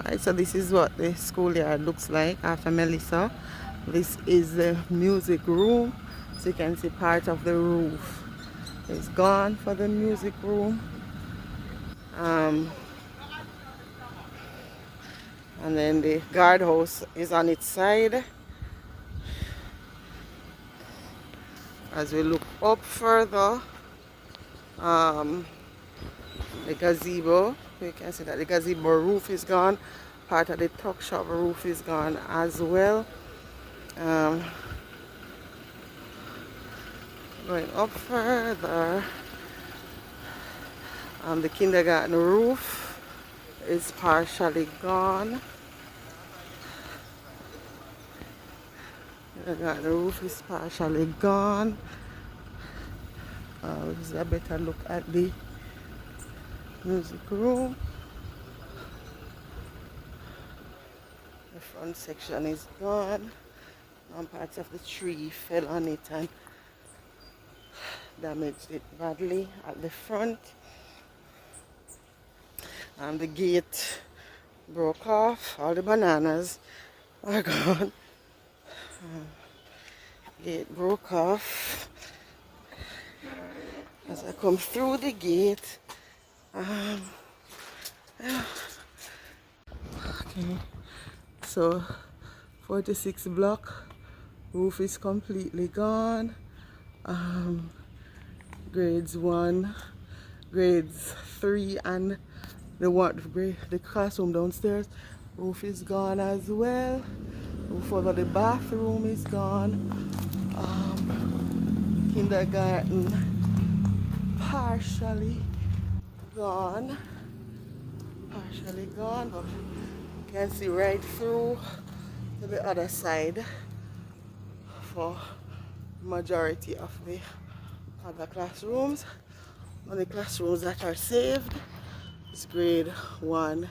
Alright, so this is what the schoolyard looks like after Melissa. This is the music room. So you can see part of the roof is gone for the music room. And then the guardhouse is on its side. As we look up further, the gazebo, you can see that the gazebo roof is gone. Part of the tuck shop roof is gone as well. Going up further, the kindergarten roof is partially gone. The roof is partially gone. This is a better look at the music room. The front section is gone. Parts of the tree fell on it and damaged it badly at the front. The gate broke off. All the bananas are gone. Gate broke off. As I come through the gate, okay, so 46 block roof is completely gone. Grades 1, grades 3, and the classroom downstairs roof is gone as well. Roof over the bathroom is gone. Kindergarten partially gone, but you can see right through to the other side for majority of the other classrooms. Only classrooms that are saved is grade 1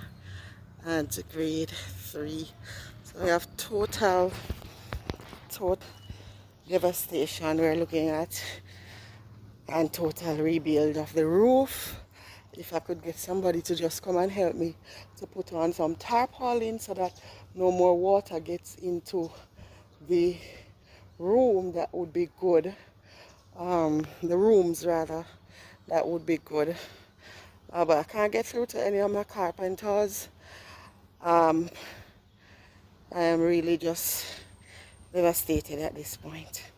and grade 3. So we have total devastation we're looking at, and total rebuild of the roof. If I could get somebody to just come and help me to put on some tarpaulin so that no more water gets into the room, that would be good. The rooms rather, that would be good. But I can't get through to any of my carpenters. I am really just devastated at this point.